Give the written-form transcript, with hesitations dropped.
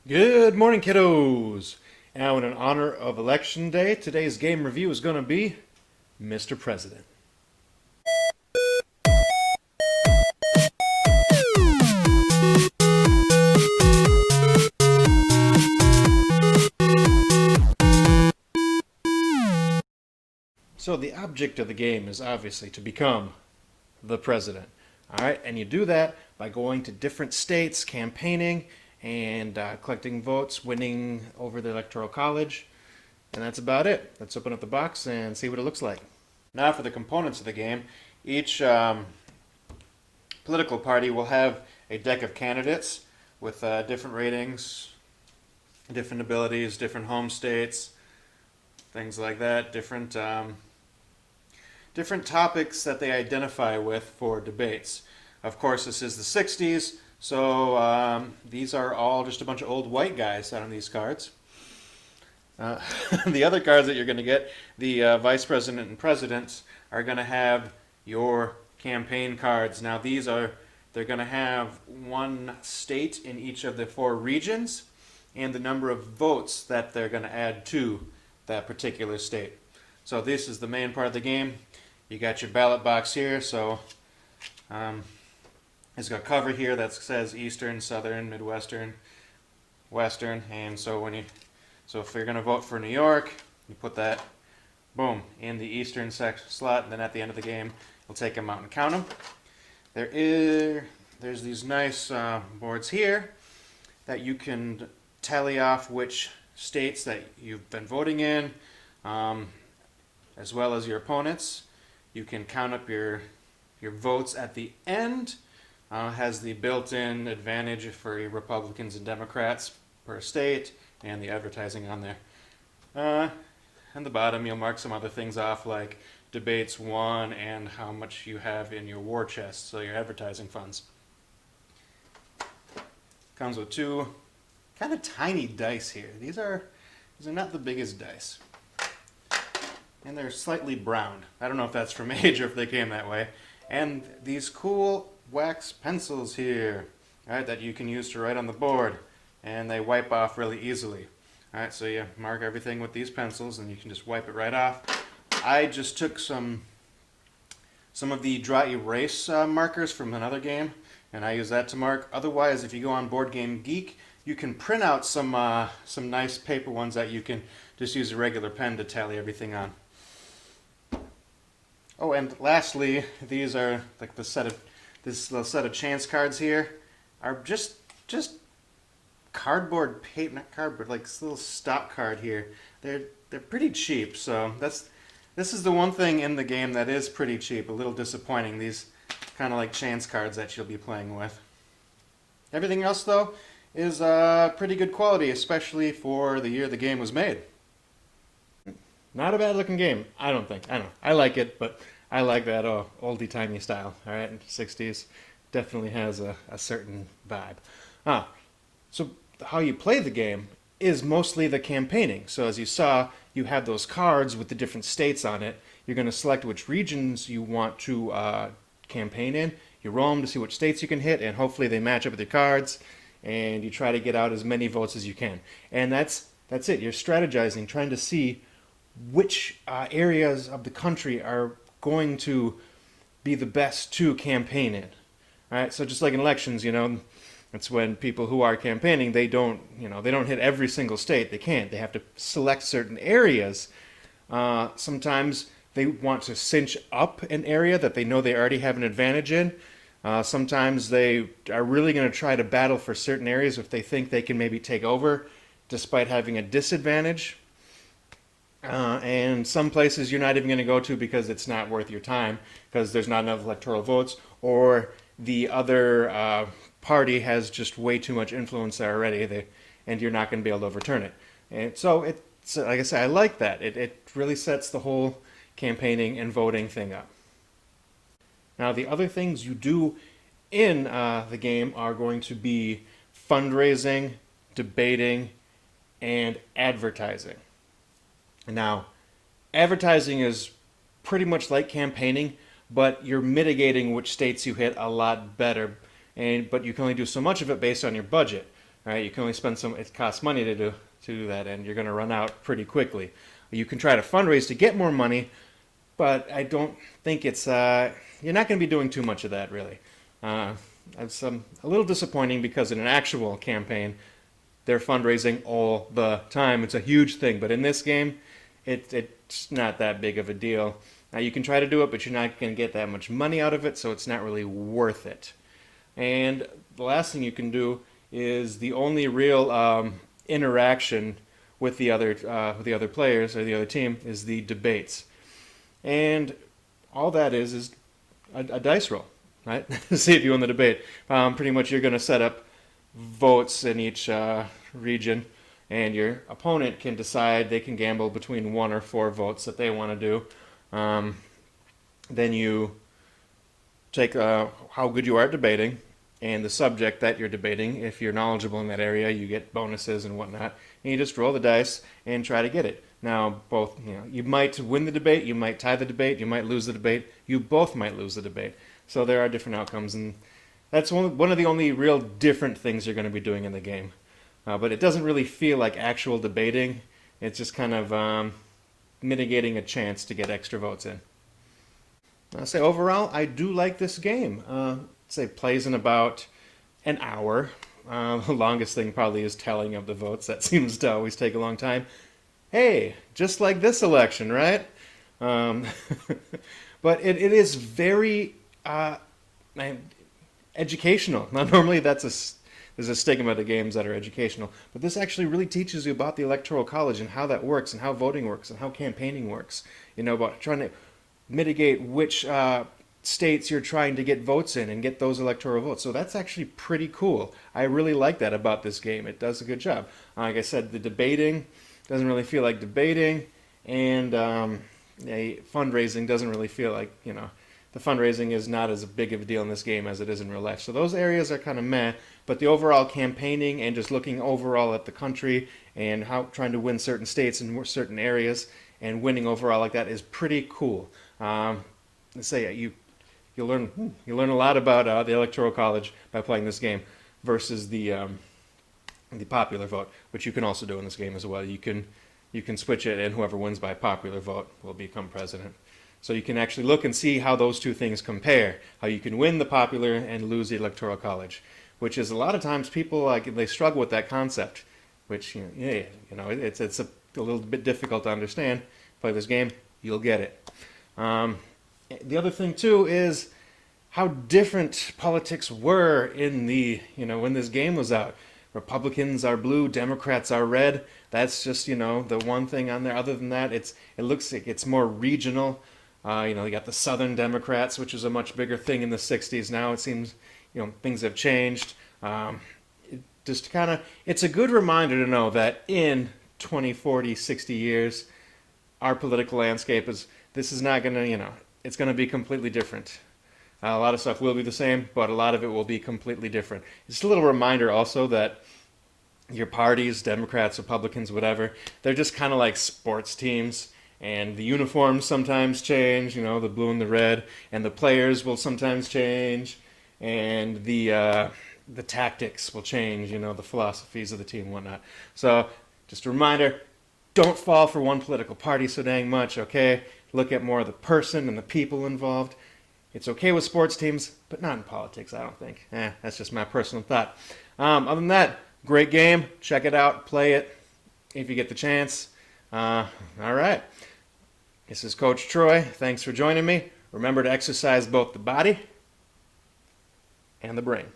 Good morning, kiddos! Now, in honor of Election Day, today's game review is going to be Mr. President. So, the object of the game is obviously to become the president. All right, and you do that by going to different states, campaigning, and collecting votes, winning over the electoral college. And that's about it. Let's open up the box and see what it looks like. Now for the components of the game. Each political party will have a deck of candidates with different ratings, different abilities, different home states, things like that, different topics that they identify with for debates. Of course, this is the 60s, so these are all just a bunch of old white guys out on these cards. The other cards that you're going to get, the vice president and presidents, are going to have your campaign cards. Now they're going to have one state in each of the four regions and the number of votes that they're going to add to that particular state. So this is the main part of the game. You got your ballot box here, so it's got a cover here that says Eastern, Southern, Midwestern, Western, and so if you're going to vote for New York, you put that, boom, in the Eastern slot, and then at the end of the game, you'll take them out and count them. There's these nice boards here that you can tally off which states that you've been voting in, as well as your opponents. You can count up your votes at the end. Has the built-in advantage for your Republicans and Democrats per state, and the advertising on there. On the bottom, you'll mark some other things off, like debates won and how much you have in your war chest, so your advertising funds. Comes with two kind of tiny dice here. These are not the biggest dice, and they're slightly browned. I don't know if that's from age or if they came that way. And these cool wax pencils here, all right, that you can use to write on the board, and they wipe off really easily. All right, so you mark everything with these pencils, and you can just wipe it right off. I just took some of the dry erase markers from another game, and I use that to mark. Otherwise, if you go on Board Game Geek, you can print out some nice paper ones that you can just use a regular pen to tally everything on. Oh, and lastly, these are like this little set of chance cards here are just cardboard paper, not cardboard, like this little stock card here. They're pretty cheap, so this is the one thing in the game that is pretty cheap. A little disappointing. These kind of like chance cards that you'll be playing with. Everything else though is pretty good quality, especially for the year the game was made. Not a bad looking game, I don't think. I don't know. I like it, but I like that oldie-timey style. All right, in the 60s definitely has a certain vibe. So how you play the game is mostly the campaigning. So as you saw, you have those cards with the different states on it. You're going to select which regions you want to campaign in. You roll them to see which states you can hit, and hopefully they match up with your cards, and you try to get out as many votes as you can. And that's it. You're strategizing, trying to see which areas of the country are going to be the best to campaign in. All right, so just like in elections, it's when people who are campaigning, they don't hit every single state. They can't. They have to select certain areas. Sometimes they want to cinch up an area that they know they already have an advantage in. Sometimes they are really going to try to battle for certain areas if they think they can maybe take over despite having a disadvantage. And some places you're not even going to go to because it's not worth your time, because there's not enough electoral votes, or the other party has just way too much influence there already, and you're not going to be able to overturn it. And so it's, like I said, I like that. It really sets the whole campaigning and voting thing up. Now, the other things you do in the game are going to be fundraising, debating, and advertising. Now, advertising is pretty much like campaigning, but you're mitigating which states you hit a lot better. But you can only do so much of it based on your budget. All right, you can only spend some. It costs money to do that, and you're going to run out pretty quickly. You can try to fundraise to get more money, but I don't think it's. You're not going to be doing too much of that really. It's a little disappointing because in an actual campaign, they're fundraising all the time. It's a huge thing, but in this game, it's not that big of a deal. Now you can try to do it, but you're not going to get that much money out of it, so it's not really worth it. And the last thing you can do is the only real interaction with the other players or the other team is the debates, and all that is a dice roll, right? See if you win the debate. Pretty much, you're going to set up votes in each region, and your opponent can decide. They can gamble between 1 or 4 votes that they want to do. Then you take how good you are at debating and the subject that you're debating. If you're knowledgeable in that area, you get bonuses and whatnot. And you just roll the dice and try to get it. Now, both you might win the debate, you might tie the debate, you might lose the debate, you both might lose the debate. So there are different outcomes, and that's one of the only real different things you're going to be doing in the game. But it doesn't really feel like actual debating. It's just kind of mitigating a chance to get extra votes in. I'll say overall, I do like this game. Say plays in about an hour. The longest thing probably is tallying of the votes. That seems to always take a long time. Hey, just like this election, right? But it is very educational. Now, normally there's a stigma to games that are educational, but this actually really teaches you about the Electoral College and how that works and how voting works and how campaigning works. About trying to mitigate which states you're trying to get votes in and get those electoral votes. So that's actually pretty cool. I really like that about this game. It does a good job. Like I said, the debating doesn't really feel like debating, and fundraising doesn't really feel like, the fundraising is not as big of a deal in this game as it is in real life. So those areas are kind of meh, but the overall campaigning and just looking overall at the country and how trying to win certain states and certain areas and winning overall like that is pretty cool. Let's say you'll learn a lot about the Electoral College by playing this game versus the popular vote, which you can also do in this game as well. You can switch it, and whoever wins by popular vote will become president. So you can actually look and see how those two things compare, how you can win the popular and lose the Electoral College, which is a lot of times people they struggle with that concept, which it's a little bit difficult to understand. Play this game, you'll get it. The other thing too is how different politics were in when this game was out. Republicans are blue, Democrats are red. That's just the one thing on there. Other than that, it looks like it's more regional. You got the Southern Democrats, which was a much bigger thing in the '60s. Now it seems things have changed. It's a good reminder to know that in 20, 40, 60 years, our political landscape this is not going to it's going to be completely different. A lot of stuff will be the same, but a lot of it will be completely different. It's a little reminder also that your parties, Democrats, Republicans, whatever, they're just kind of like sports teams, and the uniforms sometimes change, the blue and the red, and the players will sometimes change, and the tactics will change, the philosophies of the team and whatnot. So just a reminder, don't fall for one political party so dang much, okay? Look at more of the person and the people involved. It's okay with sports teams, but not in politics, I don't think. That's just my personal thought. Other than that, great game. Check it out. Play it if you get the chance. All right. This is Coach Troy. Thanks for joining me. Remember to exercise both the body and the brain.